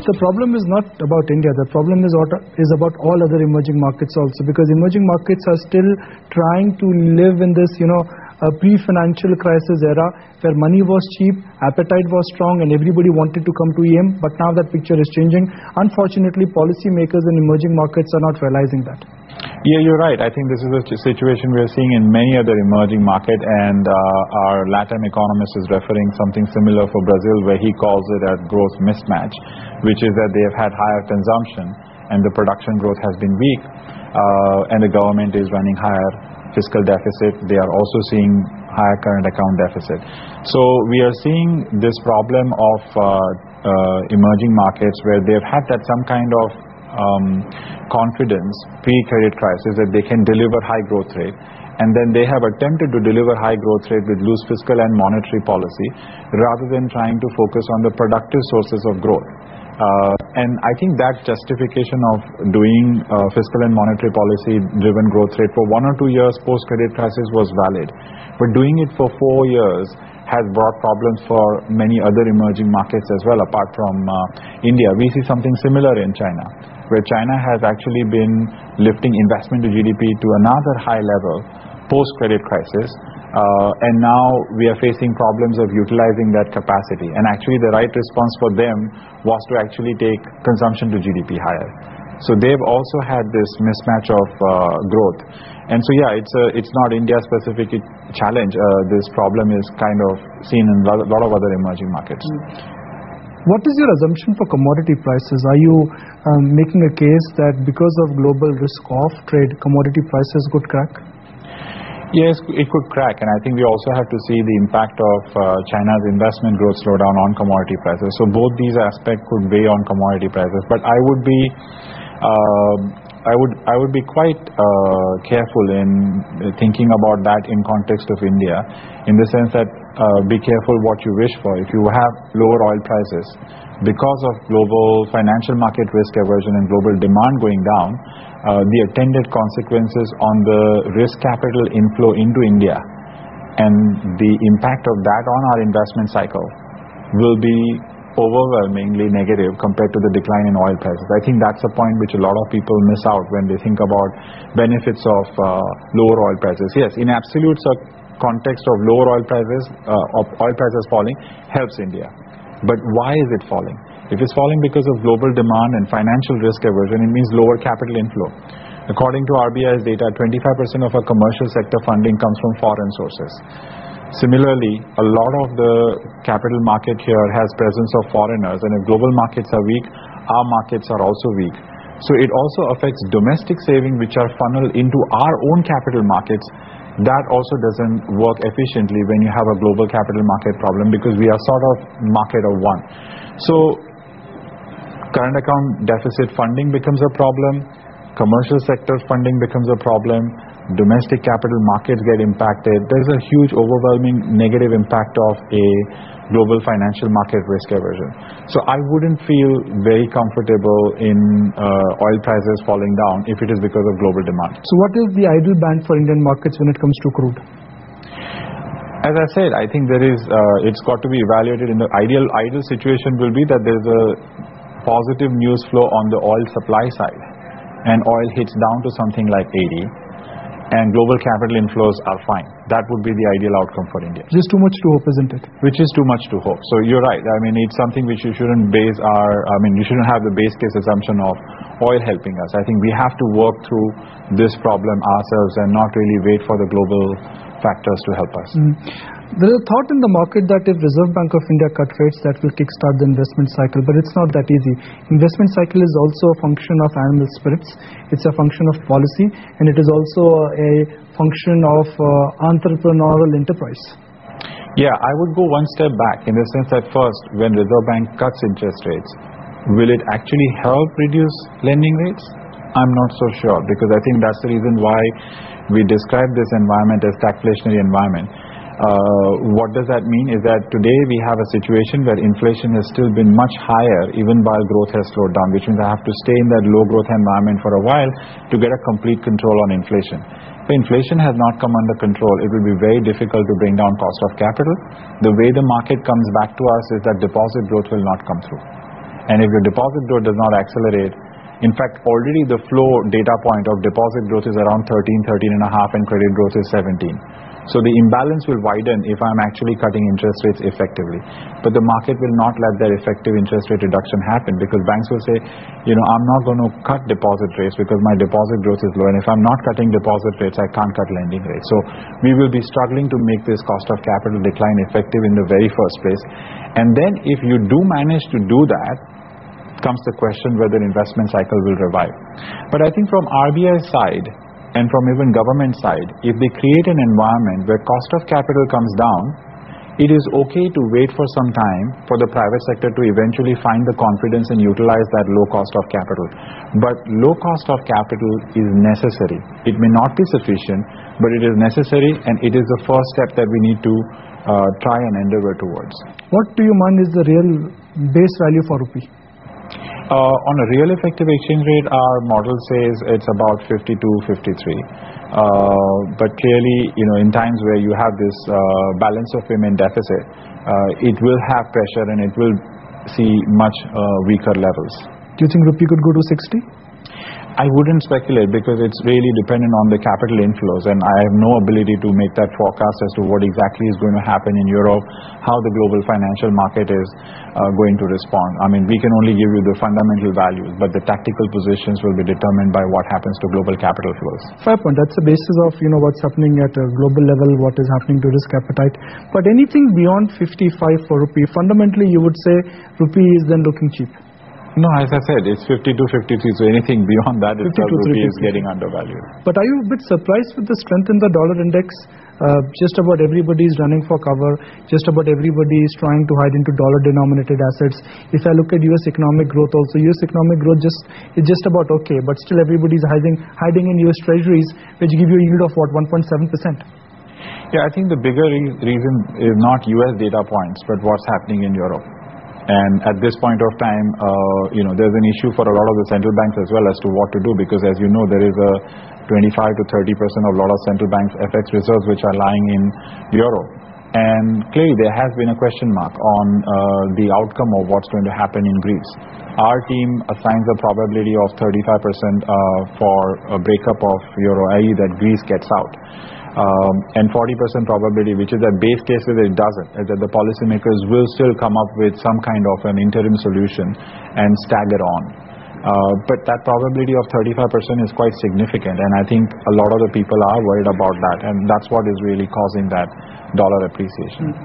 the problem is not about India. The problem is about all other emerging markets also, because emerging markets are still trying to live in this, a pre-financial crisis era where money was cheap, appetite was strong, and everybody wanted to come to EM. But now that picture is changing. Unfortunately, policymakers in emerging markets are not realizing that. Yeah, you're right. I think this is a situation we're seeing in many other emerging markets, and our LATAM economist is referring something similar for Brazil, where he calls it a growth mismatch, which is that they have had higher consumption and the production growth has been weak, and the government is running higher fiscal deficit. They are also seeing higher current account deficit. So we are seeing this problem of emerging markets where they've had that some kind of confidence pre-credit crisis that they can deliver high growth rate, and then they have attempted to deliver high growth rate with loose fiscal and monetary policy rather than trying to focus on the productive sources of growth. And I think that justification of doing fiscal and monetary policy driven growth rate for 1 or 2 years post credit crisis was valid, but doing it for 4 years has brought problems for many other emerging markets as well, apart from India. We see something similar in China, where China has actually been lifting investment to GDP to another high level post-credit crisis, and now we are facing problems of utilizing that capacity. And actually the right response for them was to actually take consumption to GDP higher. So they've also had this mismatch of growth. And so yeah, it's not India-specific challenge. This problem is kind of seen in a lot of other emerging markets. What is your assumption for commodity prices? Are you making a case that because of global risk-off trade, commodity prices could crack? Yes, it could crack, and I think we also have to see the impact of China's investment growth slowdown on commodity prices. So both these aspects could weigh on commodity prices. But I would be quite careful in thinking about that in context of India, in the sense that be careful what you wish for. If you have lower oil prices because of global financial market risk aversion and global demand going down, the attendant consequences on the risk capital inflow into India and the impact of that on our investment cycle will be overwhelmingly negative compared to the decline in oil prices. I think that's a point which a lot of people miss out when they think about benefits of lower oil prices. Yes, in absolute context of lower oil prices falling helps India. But why is it falling? If it's falling because of global demand and financial risk aversion, it means lower capital inflow. According to RBI's data, 25% of our commercial sector funding comes from foreign sources. Similarly, a lot of the capital market here has presence of foreigners, and if global markets are weak, our markets are also weak. So it also affects domestic savings which are funneled into our own capital markets. That also doesn't work efficiently when you have a global capital market problem, because we are sort of market of one. So current account deficit funding becomes a problem, commercial sector funding becomes a problem, domestic capital markets get impacted. There's a huge overwhelming negative impact of a global financial market risk aversion. So I wouldn't feel very comfortable in oil prices falling down if it is because of global demand. So what is the ideal band for Indian markets when it comes to crude? As I said, I think there is, it's got to be evaluated. In the ideal situation will be that there's a positive news flow on the oil supply side, and oil hits down to something like 80. And global capital inflows are fine. That would be the ideal outcome for India. Just too much to hope, isn't it? Which is too much to hope. So you're right. I mean, it's something which you shouldn't you shouldn't have the base case assumption of oil helping us. I think we have to work through this problem ourselves and not really wait for the global factors to help us. There is a thought in the market that if Reserve Bank of India cut rates, that will kickstart the investment cycle, but it's not that easy. Investment cycle is also a function of animal spirits. It's a function of policy, and it is also a function of entrepreneurial enterprise. Yeah, I would go one step back in the sense that first, when Reserve Bank cuts interest rates, will it actually help reduce lending rates? I'm not so sure, because I think that's the reason why we describe this environment as stagflationary environment. What does that mean is that today we have a situation where inflation has still been much higher even while growth has slowed down, which means I have to stay in that low growth environment for a while to get a complete control on inflation. If inflation has not come under control, it will be very difficult to bring down cost of capital. The way the market comes back to us is that deposit growth will not come through. And if your deposit growth does not accelerate, in fact, already the flow data point of deposit growth is around 13.5, and credit growth is 17. So the imbalance will widen if I'm actually cutting interest rates effectively. But the market will not let that effective interest rate reduction happen, because banks will say, I'm not going to cut deposit rates because my deposit growth is low. And if I'm not cutting deposit rates, I can't cut lending rates. So we will be struggling to make this cost of capital decline effective in the very first place. And then if you do manage to do that, comes the question whether investment cycle will revive. But I think from RBI's side, and from even government side, if they create an environment where cost of capital comes down, it is okay to wait for some time for the private sector to eventually find the confidence and utilize that low cost of capital. But low cost of capital is necessary. It may not be sufficient, but it is necessary, and it is the first step that we need to try and endeavor towards. What do you mind is the real base value for rupee? On a real effective exchange rate, our model says it's about 52, 53. But clearly, in times where you have this balance of payment deficit, it will have pressure and it will see much weaker levels. Do you think rupee could go to 60? I wouldn't speculate, because it's really dependent on the capital inflows, and I have no ability to make that forecast as to what exactly is going to happen in Europe, how the global financial market is going to respond. I mean, we can only give you the fundamental values, but the tactical positions will be determined by what happens to global capital flows. Fair point. That's the basis of what's happening at a global level, what is happening to risk appetite. But anything beyond 55 for rupee, fundamentally you would say rupee is then looking cheap. No, as I said, it's 52, 53, so anything beyond that itself, rupee is getting undervalued. But are you a bit surprised with the strength in the dollar index? Just about everybody is running for cover. Just about everybody is trying to hide into dollar-denominated assets. If I look at U.S. economic growth also, U.S. economic growth is just about okay, but still everybody is hiding in U.S. treasuries, which give you a yield of what, 1.7%? Yeah, I think the bigger reason is not U.S. data points, but what's happening in Europe. And at this point of time, there's an issue for a lot of the central banks as well as to what to do, because as you know, there is a 25 to 30% of a lot of central banks' FX reserves which are lying in euro. And clearly there has been a question mark on the outcome of what's going to happen in Greece. Our team assigns a probability of 35% for a breakup of euro, i.e. that Greece gets out. And 40% probability, which is that base case that it doesn't, is that the policymakers will still come up with some kind of an interim solution and stagger on. But that probability of 35% is quite significant, and I think a lot of the people are worried about that, and that's what is really causing that dollar appreciation.